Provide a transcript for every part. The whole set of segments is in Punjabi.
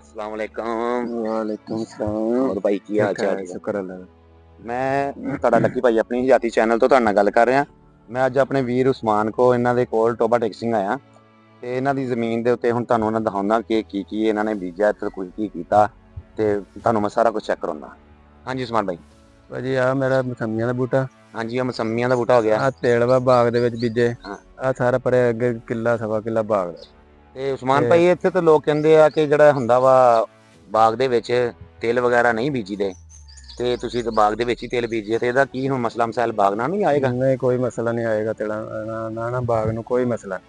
अस्सलाम वालेकुम। वालेकुम सलाम। ਹੋਰ ਭਾਈ ਕੀ ਹਾਲ ठीक ਚਾਲ है, ਠੀਕ ਹੈ? शुक्र अल्लाह का। ਮੈਂ ਤੁਹਾਡਾ ਲੱਕੀ ਭਾਈ ਆਪਣੀ ਜਾਤੀ ਚੈਨਲ ਤੋਂ ਤੁਹਾਡੇ ਨਾਲ ਗੱਲ ਕਰ ਰਿਹਾ। ਮੈਂ ਅੱਜ ਆਪਣੇ ਵੀਰ ਉਸਮਾਨ ਕੋ ਇਹਨਾਂ ਦੇ ਕੋਲ ਟੋਬਾ ਟੈਕਸਿੰਗ ਆਇਆ ਤੇ ਇਹਨਾਂ ਦੀ ਜ਼ਮੀਨ ਦੇ ਉੱਤੇ ਹੁਣ ਤੁਹਾਨੂੰ ਉਹਨਾਂ ਦਿਖਾਉਂਦਾ ਕਿ ਕੀ ਇਹਨਾਂ ਨੇ ਬੀਜਿਆ ਤੇ ਕੁਝ ਕੀ ਕੀਤਾ ਤੇ ਤੁਹਾਨੂੰ ਮੈਂ ਸਾਰਾ ਕੁਝ ਚੈੱਕ ਕਰਾਉਂਦਾ। ਹਾਂਜੀ ਉਸਮਾਨ ਭਾਈ। ਭਾਜੀ ਆ ਮੇਰਾ ਮਸੰਮੀਆਂ ਦਾ ਬੂਟਾ, ਹਾਂਜੀ ਆ ਮਸੰਮੀਆਂ ਦਾ ਬੂਟਾ ਹੋ ਗਿਆ। ਆ ਤੇਲਵਾ ਬਾਗ ਦੇ ਵਿੱਚ ਬੀਜੇ, ਹਾਂ ਆ ਸਾਰਾ ਪਰੇ ਅੱਗੇ ਕਿੱਲਾ ਸਵਾ ਕਿੱਲਾ ਬਾਗ ਦਾ। ਤੇ ਉਸਮਾਨ ਤੇ ਭਾਈ ਇੱਥੇ ਤਾਂ ਲੋਕ ਕਹਿੰਦੇ ਆ ਕਿ ਜਿਹੜਾ ਹੁੰਦਾ ਵਾ ਬਾਗ ਦੇ ਵਿੱਚ ਤਿਲ ਵਗੈਰਾ ਨਹੀਂ ਬੀਜੀਦੇ ਤੇ ਤੁਸੀਂ ਤਾਂ ਬਾਗ ਦੇ ਵਿੱਚ ਹੀ ਤਿਲ ਬੀਜਿਆ ਤੇ ਇਹਦਾ ਕੀ ਹੁਣ ਮਸਲਾ ਮਸਾਇਲ ਬਾਗ ਨਾਲ ਨਹੀਂ ਆਏਗਾ? ਨਹੀਂ ਕੋਈ ਮਸਲਾ ਨਹੀਂ ਆਏਗਾ ਤੇਲਾ ਨਾ ਬਾਗ ਨੂੰ ਕੋਈ ਮਸਲਾ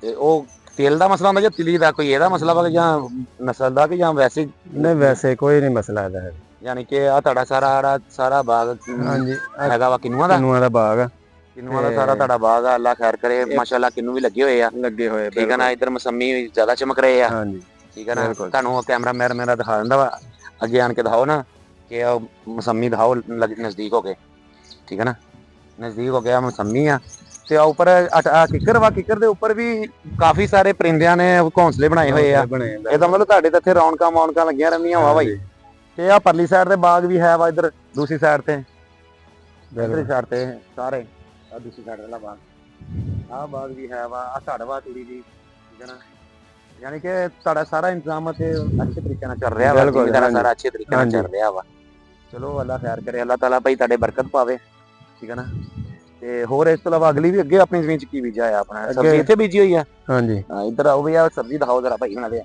ਤੇ ਉਹ ਤਿਲ ਦਾ ਮਸਲਾ ਹੁੰਦਾ ਜਾਂ ਤਿਲੀ ਦਾ ਕੋਈ ਇਹਦਾ ਮਸਲਾ ਵਾ ਜਾਂ ਨਸਲ ਦਾ ਕਿ ਜਾਂ ਵੈਸੇ ਨਹੀਂ, ਵੈਸੇ ਕੋਈ ਨਹੀਂ ਮਸਲਾ ਇਹਦਾ ਹੈ। ਯਾਨੀ ਕਿ ਆ ਤੁਹਾਡਾ ਸਾਰਾ ਬਾਗ ਹਾਂਜੀ, ਹੈਗਾ ਵਾ ਕਿੰਨੂਆਂ ਦਾ? ਕਿੰਨੂਆਂ ਦਾ ਬਾਗ ਆ, ਕਿੰਨੂਆਂ ਦਾ ਸਾਰਾ ਤੁਹਾਡਾ ਬਾਗ ਆ। ਅੱਲਾ ਖੈਰ ਕਰੇ, ਮਾਸ਼ਾਅੱਲਾ ਕਿੰਨੂ ਵੀ ਲੱਗੇ ਹੋਏ ਆ। ਲੱਗੇ ਹੋਏ ਠੀਕ ਹੈ ਨਾ, ਇੱਧਰ ਮਸੰਮੀ ਵੀ ਜ਼ਿਆਦਾ ਚਮਕ ਰਹੇ ਆ। ਹਾਂਜੀ ਠੀਕ ਹੈ ਨਾ, ਬਿਲਕੁਲ। ਤੁਹਾਨੂੰ ਉਹ ਕੈਮਰਾ ਮੈਨ ਮੇਰਾ ਦਿਖਾ ਦਿੰਦਾ ਵਾ, ਅੱਗੇ ਆਣ ਕੇ ਦਿਖਾਓ ਨਾ ਕਿ ਉਹ ਮਸੰਮੀ ਦਿਖਾਓ ਨਜ਼ਦੀਕ ਹੋ ਕੇ। ਠੀਕ ਹੈ ਨਾ, ਨਜ਼ਦੀਕ ਹੋ ਗਿਆ ਮਸੰਮੀ ਆ ਤੇ ਆ ਉੱਪਰ ਆ ਕਿੱਕਰ ਵਾ, ਕਿੱਕਰ ਦੇ ਉੱਪਰ ਵੀ ਕਾਫੀ ਸਾਰੇ ਪਰਿੰਦਿਆਂ ਨੇ ਘੋਂਸਲੇ ਬਣਾਏ ਹੋਏ ਆ। ਬਣੇ ਇਹਦਾ ਮਤਲਬ ਤੁਹਾਡੇ ਤਾਂ ਇੱਥੇ ਰੌਣਕਾਂ ਲੱਗੀਆਂ ਰਹਿੰਦੀਆਂ ਵਾ ਬਾਈ। ਤੇ ਆ ਪਰਲੀ ਸਾਈਡ ਤੇ ਬਾਗ ਵੀ ਹੈ ਵਾ, ਇੱਧਰ ਦੂਸਰੀ ਸਾਈਡ ਤੇ, ਇੱਧਰਲੀ ਸਾਈਡ ਤੇ ਸਾਰੇ ਆ ਦੂਸਰੀ ਸਾਈਡ ਵਾਲਾ ਬਾਗ, ਆ ਬਾਗ ਵੀ ਹੈ ਵਾ। ਆ ਝੜਵਾ ਤੂੜੀ ਦੀ, ਠੀਕ ਹੈ ਨਾ, ਯਾਨੀ ਕਿ ਤੁਹਾਡਾ ਸਾਰਾ ਇੰਤਜ਼ਾਮ ਤੇ ਅੱਛੇ ਤਰੀਕੇ ਨਾਲ ਚੱਲ ਰਿਹਾ ਵਾ। ਜ਼ਿਮੀਦਾਰ ਸਾਰਾ ਅੱਛੇ ਤਰੀਕੇ ਨਾਲ ਚੱਲ ਰਿਹਾ ਵਾ। ਚਲੋ ਅੱਲਾ ਖੈਰ ਕਰੇ, ਅੱਲਾ ਤਾਲਾ ਭਾਈ ਤੁਹਾਡੇ ਬਰਕਤ ਪਾਵੇ। ਠੀਕ ਹੈ ਨਾ, ਤੇ ਹੋਰ ਇਸ ਤੋਂ ਇਲਾਵਾ ਅਗਲੀ ਵੀ ਅੱਗੇ ਆਪਣੀ ਜ਼ਮੀਨ ਚ ਕੀ ਬੀਜਿਆ ਆ ਆਪਣਾ? ਸਬਜ਼ੀ ਇੱਥੇ ਬੀਜੀ ਹੋਈ ਆ। ਹਾਂਜੀ ਇੱਧਰ ਆਓ ਵੀ ਆ ਸਬਜ਼ੀ ਦਿਖਾਓ ਜਰਾ ਭਾਈ ਉਹਨਾਂ ਦੇ।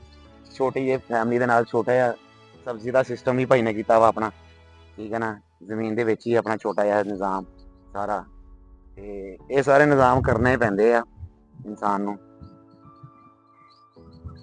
ਛੋਟੀ ਜਿਹੀ ਫੈਮਿਲੀ ਦੇ ਨਾਲ ਛੋਟਾ ਜਿਹਾ ਸਬਜ਼ੀ ਦਾ ਸਿਸਟਮ ਵੀ ਭਾਈ ਨੇ ਕੀਤਾ ਵਾ ਆਪਣਾ। ਠੀਕ ਹੈ ਨਾ, ਜ਼ਮੀਨ ਦੇ ਵਿੱਚ ਹੀ ਆਪਣਾ ਛੋਟਾ ਜਿਹਾ ਨਿਜ਼ਾਮ ਸਾਰਾ, ਤੇ ਇਹ ਸਾਰੇ ਨਿਜ਼ਾਮ ਕਰਨੇ ਪੈਂਦੇ ਆ ਇਨਸਾਨ ਨੂੰ।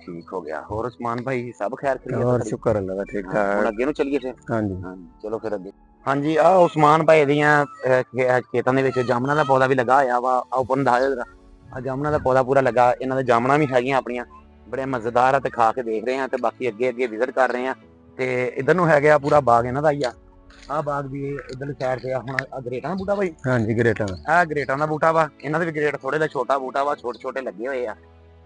ਠੀਕ ਹੋ ਗਿਆ। ਹੋਰ ਉਸਮਾਨ ਭਾਈ ਸਭ ਖੈਰ ਖਰੀਅਤ? ਹੋਰ ਸ਼ੁਕਰ ਅੱਲਾਹ ਦਾ, ਠੀਕ ਹੁਣ ਠਾਕ। ਅੱਗੇ ਨੂੰ ਚੱਲੀਏ ਫਿਰ। ਹਾਂਜੀ ਚਲੋ ਫਿਰ ਅੱਗੇ। ਹਾਂਜੀ ਆ ਉਸਮਾਨ ਭਾਈ ਦੀਆਂ ਖੇਤਾਂ ਦੇ ਵਿੱਚ ਜਾਮਨਾਂ ਦਾ ਪੌਦਾ ਵੀ ਲੱਗਾ ਹੋਇਆ ਵਾ। ਆ ਉੱਪਰ ਨੂੰ ਦਿਖਾਇਓ ਜਰਾ, ਆ ਜਾਮਨਾਂ ਦਾ ਪੌਦਾ ਪੂਰਾ ਲੱਗਾ। ਇਹਨਾਂ ਦੇ ਜਾਮਨਾਂ ਵੀ ਹੈਗੀਆਂ ਆਪਣੀਆਂ, ਬੜੇ ਮਜ਼ੇਦਾਰ ਆ ਤੇ ਖਾ ਕੇ ਦੇਖ ਰਹੇ ਆ ਤੇ ਬਾਕੀ ਅੱਗੇ ਵਿਜ਼ਿਟ ਕਰ ਰਹੇ ਆ। ਤੇ ਇਧਰ ਨੂੰ ਹੈਗਾ ਪੂਰਾ ਬਾਗ ਇਹਨਾਂ ਦਾ ਹੀ ਆ। ਆਹ ਬਾਗ ਵੀ ਇਧਰਲੀ ਸਾਈਡ ਤੇ ਆ। ਹੁਣ ਆ ਗਰੇਟਾਂ ਦਾ ਬੂਟਾ ਭਾਈ? ਹਾਂਜੀ ਗਰੇਟਾਂ ਦਾ। ਆਹ ਗਰੇਟਾਂ ਦਾ ਬੂਟਾ ਵਾ। ਇਹਨਾਂ ਦੇ ਵੀ ਗਰੇਟ ਥੋੜੇ ਜਿਹਾ ਛੋਟਾ ਬੂਟਾ ਵਾ, ਛੋਟੇ ਲੱਗੇ ਹੋਏ ਆ।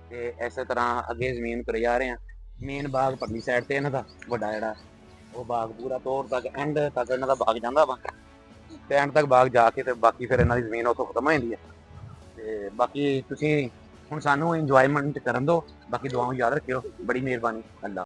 ਤੇ ਇਸੇ ਤਰ੍ਹਾਂ ਅੱਗੇ ਜ਼ਮੀਨ ਤੁਰੇ ਜਾ ਰਹੇ ਆ। ਮੇਨ ਬਾਗ ਪਰਲੀ ਸਾਈਡ ਤੇ ਇਹਨਾਂ ਦਾ ਵੱਡਾ ਜਿਹੜਾ ਉਹ ਬਾਗ ਪੂਰਾ ਤੋੜ ਤੱਕ ਐਂਡ ਤੱਕ ਇਹਨਾਂ ਦਾ ਬਾਗ ਜਾਂਦਾ ਵਾ। ਤੇ ਐਂਡ ਤੱਕ ਬਾਗ ਜਾ ਕੇ ਤੇ ਬਾਕੀ ਫਿਰ ਇਹਨਾਂ ਦੀ ਜ਼ਮੀਨ ਉੱਥੋਂ ਖਤਮ ਹੋ ਜਾਂਦੀ ਹੈ। ਤੇ ਬਾਕੀ ਤੁਸੀਂ ਹੁਣ ਸਾਨੂੰ ਇੰਜੋਇਮੈਂਟ ਕਰਨ ਦਿਓ। ਬਾਕੀ ਦੁਆਵਾਂ ਯਾਦ ਰੱਖਿਓ। ਬੜੀ ਮਿਹਰਬਾਨੀ। ਅੱਲਾ।